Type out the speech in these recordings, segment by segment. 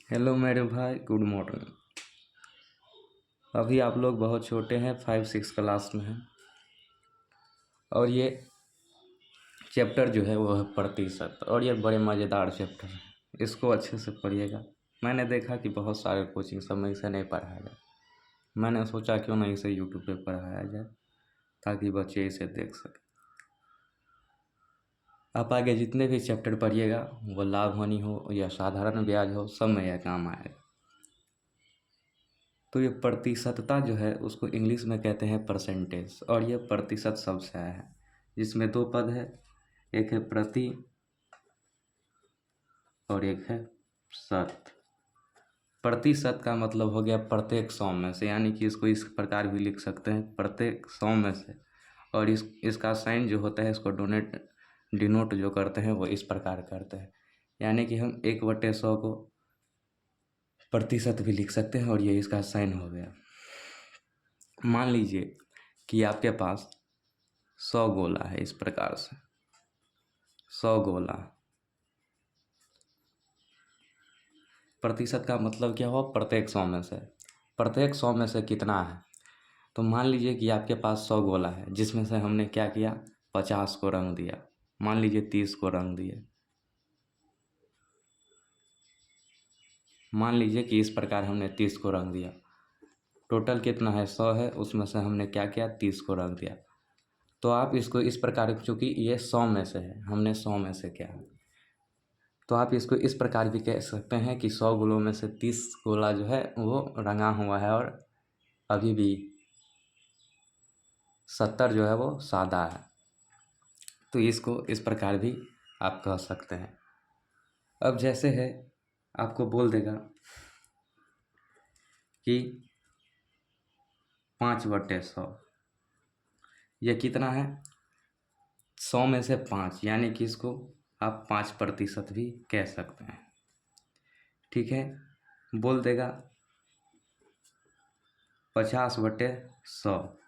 Hello मेरे भाई, good morning. अभी आप लोग बहुत छोटे हैं, 5-6 क्लास में हैं। और ये चैप्टर जो है वो है प्रतिशत, और ये बड़े मज़ेदार चैप्टर है। इसको अच्छे से पढ़िएगा। मैंने देखा कि बहुत सारे कोचिंग सब में इसे नहीं पढ़ाया जाए। मैंने सोचा क्यों ना इसे यूट्यूब पे पढ़ाया जाए, ताकि बच्चे इसे देख सकें। आप आगे जितने भी चैप्टर पढ़िएगा, वो लाभ हानि हो या साधारण ब्याज हो, सब में यह काम आएगा। तो ये प्रतिशतता जो है उसको इंग्लिश में कहते हैं परसेंटेज, और ये प्रतिशत शब्द से आया है, जिसमें दो पद है। एक है प्रति और एक है शत। प्रतिशत का मतलब हो गया प्रत्येक 100 में से, यानी कि इसको इस प्रकार भी लिख सकते हैं, प्रत्येक 100 में से। और इसका साइन जो होता है, इसको डिनोट जो करते हैं वो इस प्रकार करते हैं, यानी कि हम 1/100 को प्रतिशत भी लिख सकते हैं, और ये इसका साइन हो गया। मान लीजिए कि आपके पास 100 गोला है, इस प्रकार से 100 गोला। प्रतिशत का मतलब क्या हुआ? प्रत्येक 100 में से। प्रत्येक 100 में से कितना है? तो मान लीजिए कि आपके पास 100 गोला है, जिसमें से हमने क्या किया, 50 को रंग दिया। मान लीजिए 30 को रंग दिए। मान लीजिए कि इस प्रकार हमने 30 को रंग दिया। टोटल कितना है? 100 है, उसमें से हमने क्या किया, 30 को रंग दिया। तो आप इसको इस प्रकार, चूँकि ये 100 में से है, हमने 100 में से किया, तो आप इसको इस प्रकार भी कह सकते हैं कि 100 गोलों में से 30 गोला जो है वो रंगा हुआ है, और अभी भी 70 जो है वो सादा है। तो इसको इस प्रकार भी आप कह सकते हैं। अब जैसे है, आपको बोल देगा कि 5/100, ये कितना है? 100 में से 5, यानी कि इसको आप 5% भी कह सकते हैं। ठीक है। बोल देगा 50/100,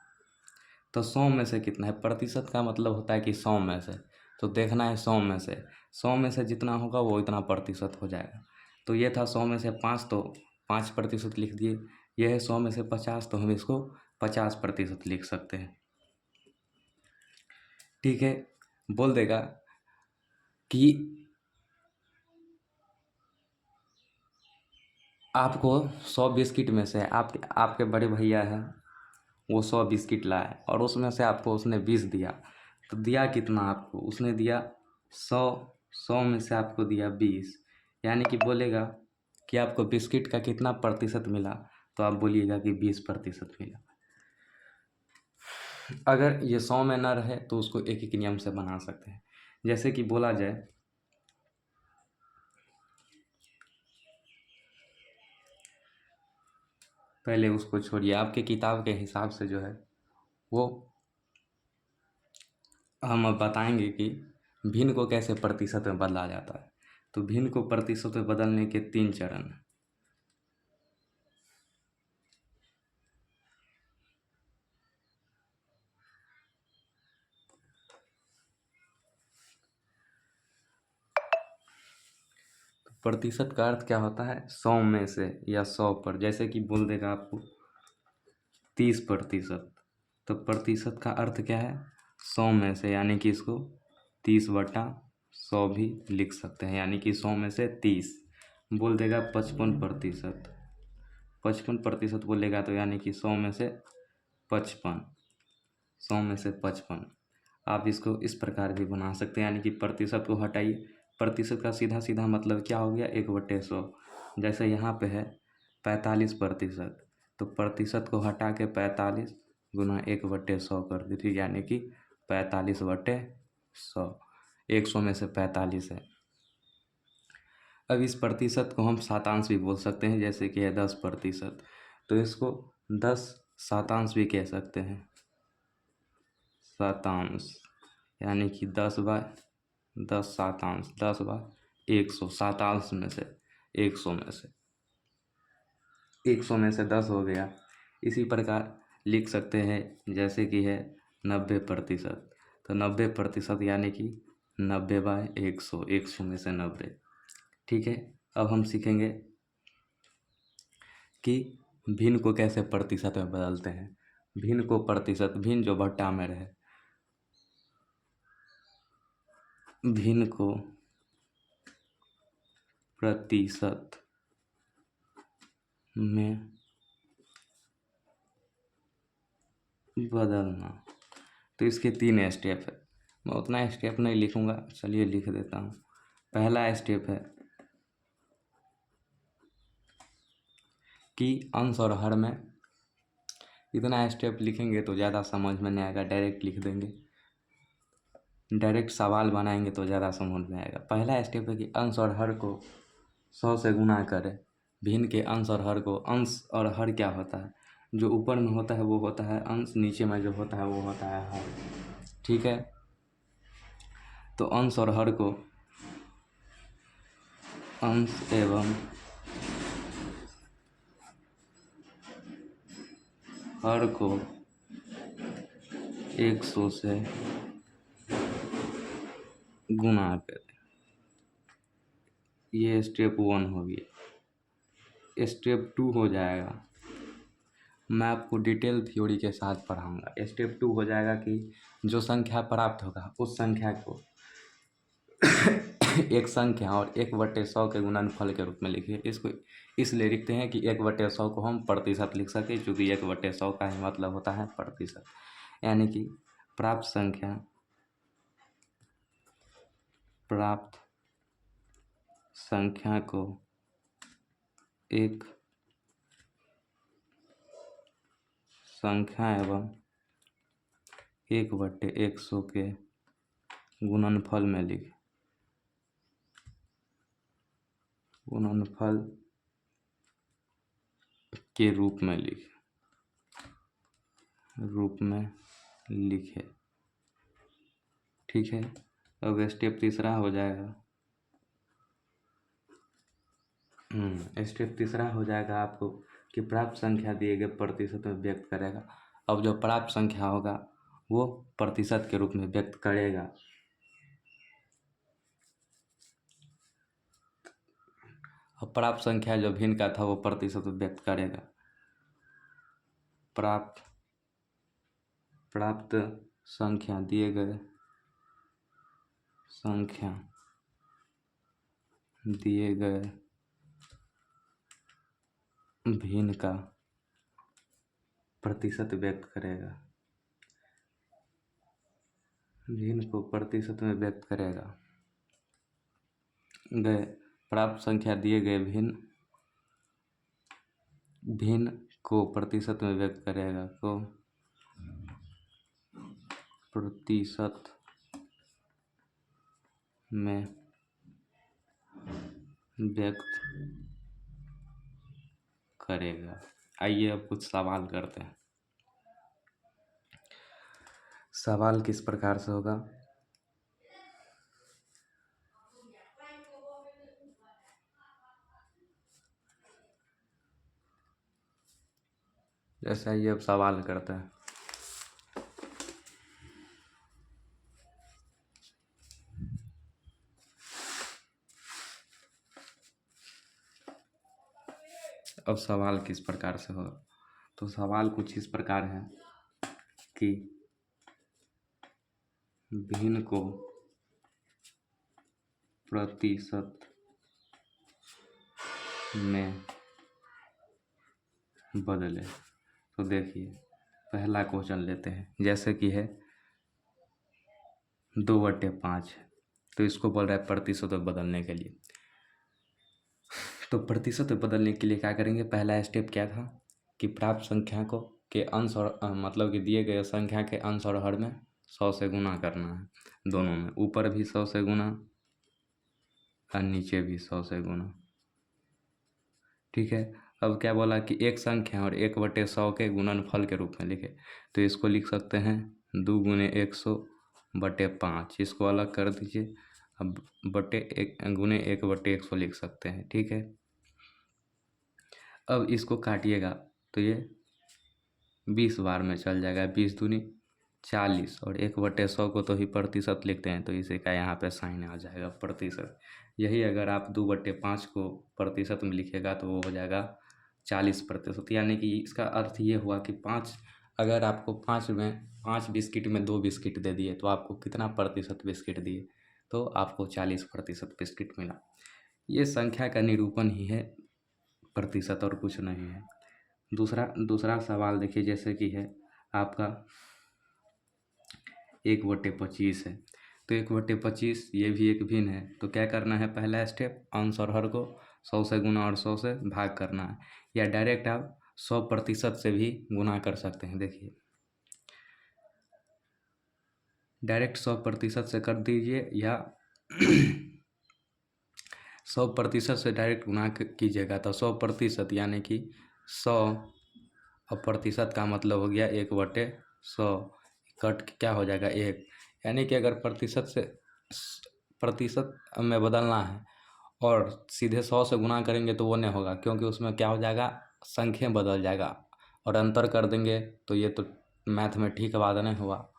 तो 100 में से कितना है? प्रतिशत का मतलब होता है कि 100 में से, तो देखना है 100 में से। 100 में से जितना होगा वो इतना प्रतिशत हो जाएगा। तो ये था 100 में से 5, तो 5% लिख दिए। यह है 100 में से 50, तो हम इसको 50% लिख सकते हैं। ठीक है। बोल देगा कि आपको 100 बिस्किट में से, आपके बड़े भैया हैं, वो 100 बिस्किट लाए, और उसमें से आपको उसने 20 दिया। तो दिया कितना आपको? उसने दिया 100। 100 में से आपको दिया 20, यानी कि बोलेगा कि आपको बिस्किट का कितना प्रतिशत मिला, तो आप बोलिएगा कि 20% मिला। अगर ये 100 में ना रहे तो उसको एक एक नियम से बना सकते हैं। जैसे कि बोला जाए, पहले उसको छोड़िए, आपके किताब के हिसाब से जो है वो हम अब बताएंगे कि भिन्न को कैसे प्रतिशत में बदला जाता है। तो भिन्न को प्रतिशत में बदलने के 3 चरण हैं। प्रतिशत का अर्थ क्या होता है? 100 में से या 100 पर। जैसे कि बोल देगा आपको 30%, तो प्रतिशत का अर्थ क्या है? 100 में से, यानी कि इसको 30/100 भी लिख सकते हैं, यानी कि 100 में से 30। बोल देगा 55%। 55% बोलेगा तो यानी कि 100 में से 55। 100 में से 55। आप इसको इस प्रकार भी बना सकते हैं, यानी कि प्रतिशत को हटाइए। प्रतिशत का सीधा सीधा मतलब क्या हो गया? 1/100। जैसे यहाँ पे है 45%, तो प्रतिशत को हटा के 45 गुना 1/100 कर दीजिए, यानी कि 45/100। 100 में से 45 है। अब इस प्रतिशत को हम शतांश भी बोल सकते हैं, जैसे कि है 10%, तो इसको 10 शतांश भी कह सकते हैं। शतांश, यानी कि 10/10 शतांश, 10/100 शतांश में से, 100 में से 100 में से 10 हो गया। इसी प्रकार लिख सकते हैं, जैसे कि है 90%, तो 90% यानी कि 90/100, 100 में से 90। ठीक है। अब हम सीखेंगे कि भिन्न को कैसे प्रतिशत में बदलते हैं। भिन्न को प्रतिशत, भिन्न जो भट्टा में रहे, भिन्न को प्रतिशत में बदलना। तो इसके 3 स्टेप है। मैं उतना स्टेप नहीं लिखूंगा, चलिए लिख देता हूँ। पहला स्टेप है कि अंश और हर में, इतना स्टेप लिखेंगे तो ज़्यादा समझ में नहीं आएगा, डायरेक्ट लिख देंगे, डायरेक्ट सवाल बनाएंगे तो ज़्यादा समझ में आएगा। पहला स्टेप है कि अंश और हर को 100 से गुना करें। भिन्न के अंश और हर को, अंश और हर क्या होता है, जो ऊपर में होता है वो होता है अंश, नीचे में जो होता है वो होता है हर। ठीक है, तो अंश और हर को, अंश एवं हर को 100 से गुना करें। ये स्टेप 1 हो गया। स्टेप 2 हो जाएगा, मैं आपको डिटेल थ्योरी के साथ पढ़ाऊंगा। स्टेप 2 हो जाएगा कि जो संख्या प्राप्त होगा उस संख्या को एक संख्या और 1/100 के गुणनफल के रूप में लिखिए। इसको इसलिए लिखते हैं कि 1/100 को हम प्रतिशत लिख सकें, क्योंकि 1/100 का ही मतलब होता है प्रतिशत। यानी कि प्राप्त संख्या को एक संख्या एवं 1/100 के गुणनफल में लिखें। गुणनफल के रूप में लिखे। ठीक है, अब स्टेप 3 हो जाएगा। स्टेप 3 हो जाएगा आपको कि प्राप्त संख्या दिए गए प्रतिशत में व्यक्त करेगा। अब जो प्राप्त संख्या होगा वो प्रतिशत के रूप में व्यक्त करेगा। अब प्राप्त संख्या जो भिन्न का था वो प्रतिशत में व्यक्त करेगा। प्राप्त संख्या दिए गए भिन्न का प्रतिशत व्यक्त करेगा। भिन्न को प्रतिशत में व्यक्त करेगा। प्राप्त संख्या दिए गए भिन्न को प्रतिशत में व्यक्त करेगा, को प्रतिशत में व्यक्त करेगा। आइए अब कुछ सवाल करते हैं। सवाल किस प्रकार से होगा, जैसे आइए अब सवाल करते हैं। अब सवाल किस प्रकार से होगा, तो सवाल कुछ इस प्रकार है कि भिन्न को प्रतिशत में बदले। तो देखिए पहला क्वेश्चन लेते हैं, जैसे कि है 2/5, तो इसको बोल रहा है प्रतिशत में बदलने के लिए। तो प्रतिशत में बदलने के लिए क्या करेंगे, पहला स्टेप क्या था कि प्राप्त संख्या को के अंश और मतलब कि दिए गए संख्या के अंश और हर में 100 से गुना करना है। दोनों में, ऊपर भी 100 से गुना और नीचे भी 100 से गुना। ठीक है, अब क्या बोला कि एक संख्या और 1/100 के गुणनफल के रूप में लिखे। तो इसको लिख सकते हैं 2 × 100/5। इसको अलग कर दीजिए, अब बटे 1 × 1/100 लिख सकते हैं। ठीक है, अब इसको काटिएगा तो ये 20 बार में चल जाएगा। 20 दूनी 40 और 1/100 को तो ही प्रतिशत लिखते हैं, तो इसी का यहाँ पे साइन आ जाएगा प्रतिशत। यही अगर आप 2/5 को प्रतिशत में लिखेगा तो वो हो जाएगा 40%, यानी कि इसका अर्थ ये हुआ कि अगर आपको 5 में 5 बिस्किट में 2 बिस्किट दे दिए तो आपको कितना प्रतिशत बिस्किट दिए, तो आपको 40% बिस्किट मिला। ये संख्या का निरूपण ही है प्रतिशत, और कुछ नहीं है। दूसरा सवाल देखिए, जैसे कि है आपका 1/25 है, तो 1/25 ये भी एक भिन्न है। तो क्या करना है, पहला स्टेप अंश और हर को 100 से गुना और 100 से भाग करना है, या डायरेक्ट आप 100% से भी गुना कर सकते हैं। देखिए डायरेक्ट 100% से कर दीजिए, या 100% से डायरेक्ट गुना कीजिएगा तो 100%, यानी कि 100 और प्रतिशत का मतलब हो गया 1/100, कट क्या हो जाएगा 1, यानी कि अगर प्रतिशत में बदलना है और सीधे 100 से गुना करेंगे तो वो नहीं होगा, क्योंकि उसमें क्या हो जाएगा, संख्या बदल जाएगा, और अंतर कर देंगे तो ये तो मैथ में ठीक बात नहीं हुआ।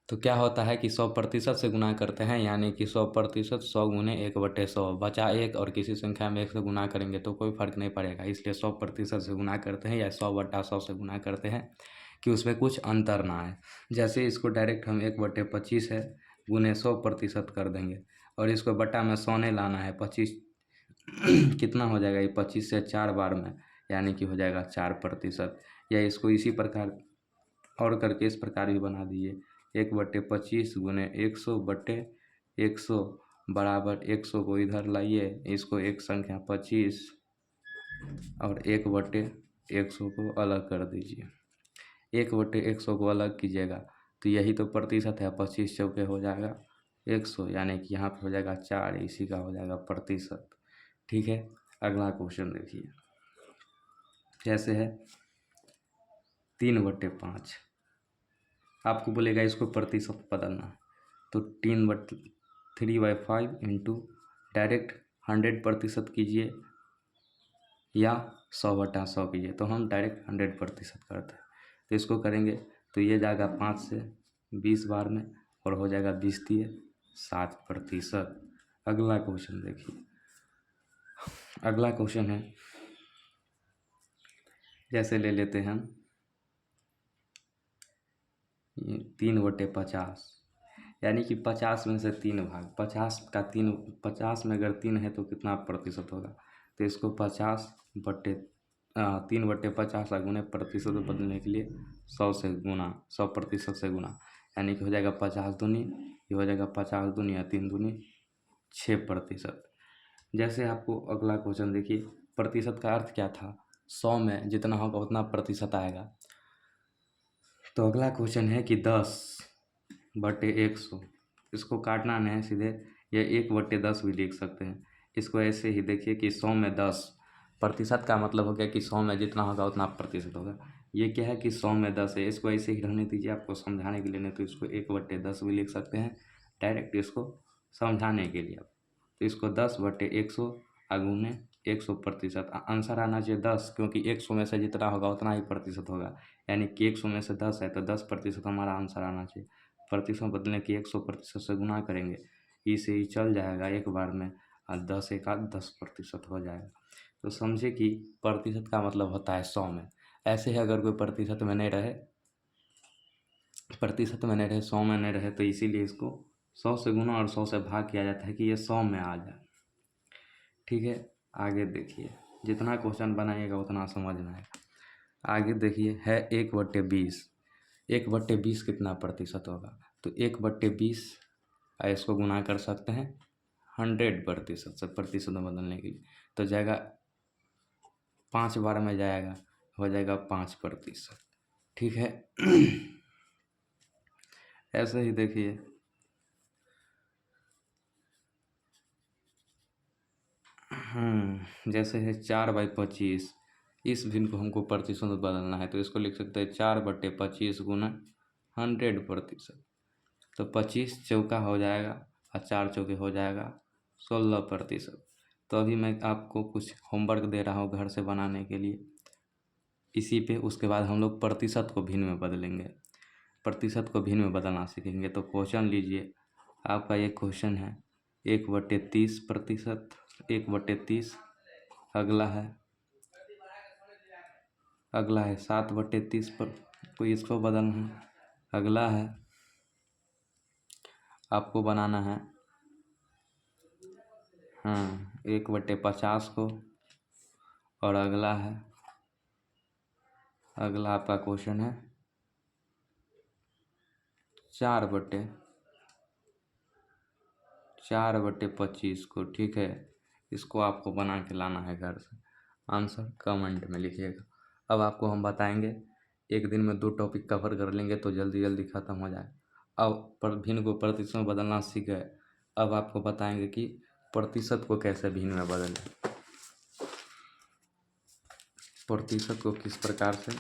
तो क्या होता है कि 100% से गुना करते हैं, यानी कि 100%, 100 गुने 1/100 बचा 1, और किसी संख्या में 1 से गुना करेंगे तो कोई फर्क नहीं पड़ेगा, इसलिए 100% से गुना करते हैं या 100/100 से गुना करते हैं कि उसमें कुछ अंतर ना आए। जैसे इसको डायरेक्ट हम 1/25 है गुने 100% कर देंगे, और इसको बटा में 100 नहीं लाना है, 25 कितना हो जाएगा, ये 25 से 4 बार में, यानी कि हो जाएगा 4%। या इसको इसी प्रकार और करके इस प्रकार भी बना दीजिए, 1/25 गुने 100/100 बराबर 100 को इधर लाइए, इसको एक संख्या 25 और 1/100 को अलग कर दीजिए। 1/100 को अलग कीजिएगा तो यही तो प्रतिशत है, 25 चौके हो जाएगा 100, यानी कि यहाँ पे हो जाएगा 4, इसी का हो जाएगा प्रतिशत। ठीक है, अगला क्वेश्चन देखिए, जैसे है 3/5, आपको बोलेगा इसको प्रतिशत बदलना है, तो 3/5 इंटू डायरेक्ट 100% कीजिए या 100/100 कीजिए, तो हम डायरेक्ट 100% करते हैं। तो इसको करेंगे तो ये जाएगा 5 से 20 बार में, और हो जाएगा 20 दिए 7%। अगला क्वेश्चन देखिए, अगला क्वेश्चन है, जैसे ले लेते हैं हम 3/50, यानी कि 50 में से 3 भाग, 50 में अगर 3 है तो कितना प्रतिशत होगा, तो इसको 3/50 गुने प्रतिशत में बदलने के लिए 100 से गुना, 100% से गुना, यानी कि हो जाएगा 50 दूनी, ये हो जाएगा 50 दूनी या 3 दूनी 6%। जैसे आपको अगला क्वेश्चन देखिए, प्रतिशत का अर्थ क्या था, 100 में जितना होगा उतना प्रतिशत आएगा। तो अगला क्वेश्चन है कि 10/100, इसको काटना नहीं है सीधे, ये 1/10 भी लिख सकते हैं। इसको ऐसे ही देखिए कि 100 में 10, प्रतिशत का मतलब हो गया कि 100 में जितना होगा उतना प्रतिशत होगा। ये क्या है कि 100 में 10 है, इसको ऐसे ही रहने दीजिए, आपको समझाने के लिए, नहीं तो इसको 1/10 भी लिख सकते हैं डायरेक्ट, इसको समझाने के लिए। तो इसको 10/100 गुने 100%, आंसर आना चाहिए 10, क्योंकि 100 में से जितना होगा उतना ही प्रतिशत होगा, यानी कि 100 में से 10 है तो 10% हमारा आंसर आना चाहिए। प्रतिशत बदलने की 100% से गुना करेंगे, इसे ही चल जाएगा एक बार में, और 10 एका 10% हो जाएगा। तो समझे कि प्रतिशत का मतलब होता है 100 में। ऐसे ही अगर कोई प्रतिशत में नहीं रहे, 100 में नहीं रहे, तो इसीलिए इसको 100 से गुना और 100 से भाग किया जाता है कि ये 100 में आ जाए। ठीक है, आगे देखिए, जितना क्वेश्चन बनाइएगा उतना समझना है। आगे देखिए है 1/20, 1/20 कितना प्रतिशत होगा, तो 1/20 इसको गुना कर सकते हैं 100% से, प्रतिशत में बदलने के लिए, तो जाएगा 5 बार में जाएगा, हो जाएगा 5%। ठीक है, ऐसे ही देखिए जैसे है 4/25, इस भिन्न को हमको प्रतिशत में बदलना है, तो इसको लिख सकते हैं 4/25 गुना 100%, तो 25 चौका हो जाएगा और 4 चौके हो जाएगा 16%। तो अभी मैं आपको कुछ होमवर्क दे रहा हूँ घर से बनाने के लिए, इसी पे उसके बाद हम लोग प्रतिशत को भिन्न में बदलेंगे, प्रतिशत को भिन्न में बदलना सीखेंगे। तो क्वेश्चन लीजिए, आपका ये क्वेश्चन है 1/30%, 1/30। अगला है अगला है 7/30 पर कोई इसको बदलना है। अगला है आपको बनाना है 1/50 को। और अगला आपका क्वेश्चन है 4/25 को। ठीक है, इसको आपको बना के लाना है घर से। आंसर कमेंट में लिखिएगा। अब आपको हम बताएंगे, एक दिन में 2 टॉपिक कवर कर लेंगे तो जल्दी जल्दी ख़त्म हो जाए। अब भिन्न को प्रतिशत में बदलना सीख गए, अब आपको बताएंगे कि प्रतिशत को कैसे भिन्न में बदलें, प्रतिशत को किस प्रकार से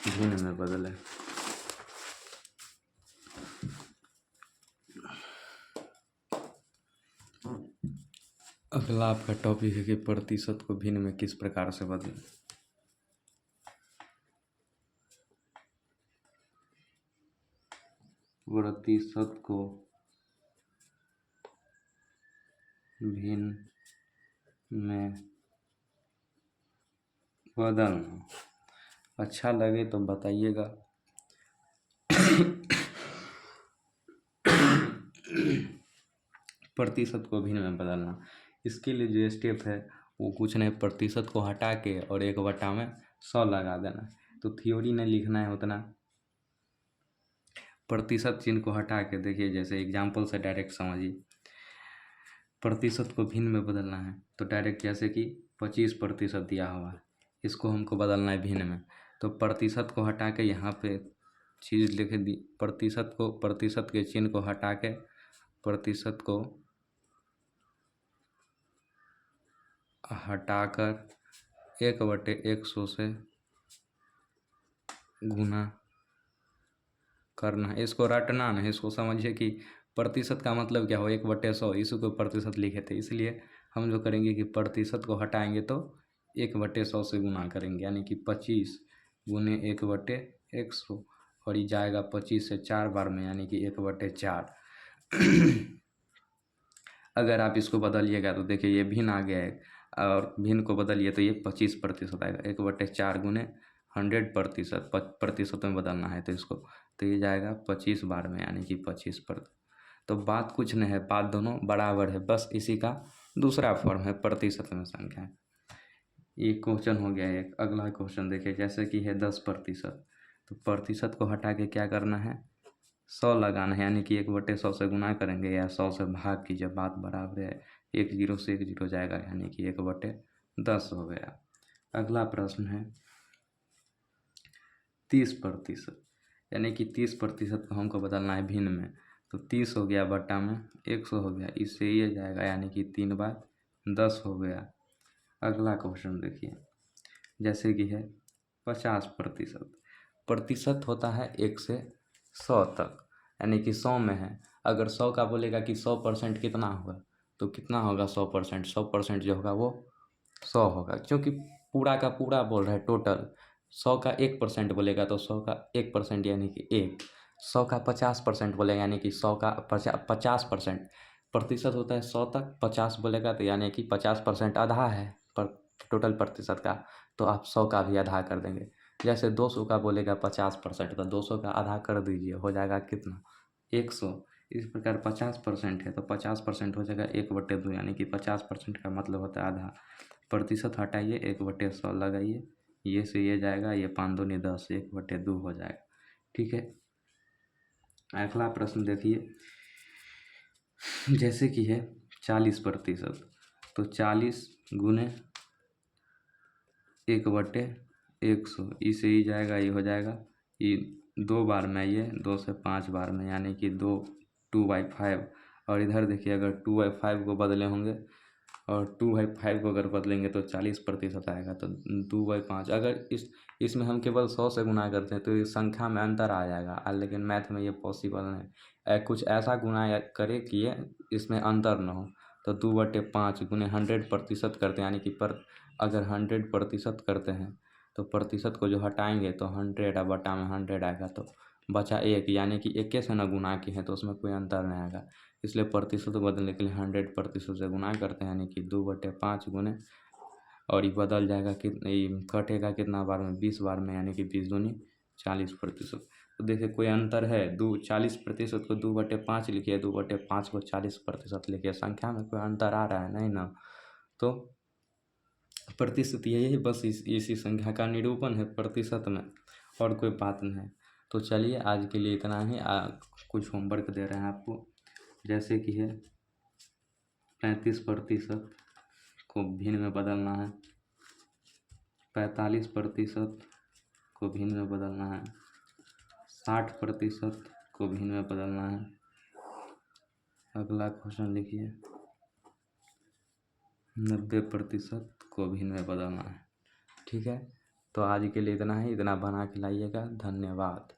भिन्न में बदलें। अगला आपका टॉपिक है कि प्रतिशत को भिन्न में किस प्रकार से बदलें। प्रतिशत को भिन्न में बदलना अच्छा लगे तो बताइएगा। प्रतिशत को भिन्न में बदलना, इसके लिए जो स्टेप है वो कुछ नहीं, प्रतिशत को हटा के और 1/100 लगा देना। तो थ्योरी नहीं लिखना है उतना, प्रतिशत चिन्ह को हटा के देखिए, जैसे एग्जाम्पल से डायरेक्ट समझिए। प्रतिशत को भिन्न में बदलना है तो डायरेक्ट जैसे कि 25% दिया हुआ है, इसको हमको बदलना है भिन्न में। तो प्रतिशत को हटा के यहाँ पे चीज़ लिख दी, प्रतिशत के चिन्ह को हटा के प्रतिशत को हटाकर 1/100 से गुना करना है। इसको रटना नहीं, इसको समझिए कि प्रतिशत का मतलब क्या हो, 1/100, इसी को प्रतिशत लिखे थे। इसलिए हम जो करेंगे कि प्रतिशत को हटाएंगे तो 1/100 से गुना करेंगे, यानी कि 25 गुने 1/100, और ये जाएगा 25 से 4 बार में, यानी कि 1/4। अगर आप इसको बदलिएगा तो देखिए ये भिन्न आ गया है, और भिन्न को बदलिए तो ये 25% आएगा। 1/4 गुने 100%, प्रतिशत में बदलना है तो इसको, तो ये जाएगा 25 बार में, यानी कि 25%। तो बात कुछ नहीं है, बात दोनों बराबर है, बस इसी का दूसरा फॉर्म है प्रतिशत में संख्या। ये क्वेश्चन हो गया एक। अगला क्वेश्चन देखिए, जैसे कि है 10%, तो प्रतिशत को हटा के क्या करना है, 100 लगाना है, यानी कि 1/100 से गुना करेंगे या 100 से भाग कीजिए, बात बराबर है। 1 0 से 1 0 जाएगा, यानी कि 1/10 हो गया। अगला प्रश्न है 30%, यानी कि 30% को हमको बदलना है भिन्न में। तो 30 हो गया बट्टा में 100 हो गया, इससे ये जाएगा, यानी कि 3/10 हो गया। अगला क्वेश्चन देखिए, जैसे कि है 50%, प्रतिशत होता है 1 से 100 तक, यानी कि 100 में है। अगर 100 का बोलेगा कि 100% कितना होगा, तो कितना होगा 100%, 100% जो होगा वो 100 होगा, क्योंकि पूरा का पूरा बोल रहा है टोटल। 100 का 1% बोलेगा तो 100 का 1%, यानी कि 1। 100 का 50% बोलेगा, यानी कि 100 का 50%। प्रतिशत होता है 100 तक, 50 बोलेगा तो यानी कि 50% आधा है पर टोटल प्रतिशत का, तो आप 100 का भी आधा कर देंगे। जैसे 200 का बोलेगा 50%, तो 200 का आधा कर दीजिए, हो जाएगा कितना, 100। इस प्रकार 50% है तो 50% हो जाएगा 1/2, यानी कि 50% का मतलब होता है आधा। प्रतिशत हटाइए, 1/100 लगाइए, ये से ये जाएगा, ये 5 दूनी 10, 1/2 हो जाएगा। ठीक है। अगला प्रश्न देखिए, जैसे कि है 40%, तो 40 गुने 1/100, इसे ही जाएगा, ये हो जाएगा, ये 2 बार में, ये 2 से 5 बार में, यानी कि 2/5। और इधर देखिए, अगर 2/5 को बदले होंगे और 2/5 को अगर बदलेंगे तो 40% आएगा, तो 2/5। अगर इसमें हम केवल 100 से गुना करते हैं तो इस संख्या में अंतर आ जाएगा, लेकिन मैथ में ये पॉसिबल नहीं। कुछ ऐसा गुना करे कि ये इसमें अंतर ना हो। तो 2/5 गुने 100% करते हैं, यानी कि अगर 100% करते हैं तो प्रतिशत को जो हटाएंगे तो 100 बटा में 100 आएगा, तो बचा 1, यानी कि 1 से ना गुना किए हैं तो उसमें कोई अंतर नहीं आएगा। इसलिए प्रतिशत को बदलने के लिए 100% से गुना करते हैं, यानी कि 2/5 गुने, और ये बदल जाएगा ये कटेगा कितना बार में, 20 बार में, यानी कि 20 दूनी 40%। तो देखिए कोई अंतर है, 40% को 2/5 लिखिए, 2/5 को 40% लिखिए, संख्या में कोई अंतर आ रहा है नहीं ना। तो प्रतिशत यही है, बस इसी संख्या का निरूपण है प्रतिशत में, और कोई बात नहीं। तो चलिए आज के लिए इतना ही। कुछ होमवर्क दे रहे हैं आपको, जैसे कि है 35% को भिन्न में बदलना है, 45% को भिन्न में बदलना है, 60% को भिन्न में बदलना है। अगला क्वेश्चन लिखिए, 90% को भिन्न में बदलना है। ठीक है, तो आज के लिए इतना ही, इतना बना के लाइएगा। धन्यवाद।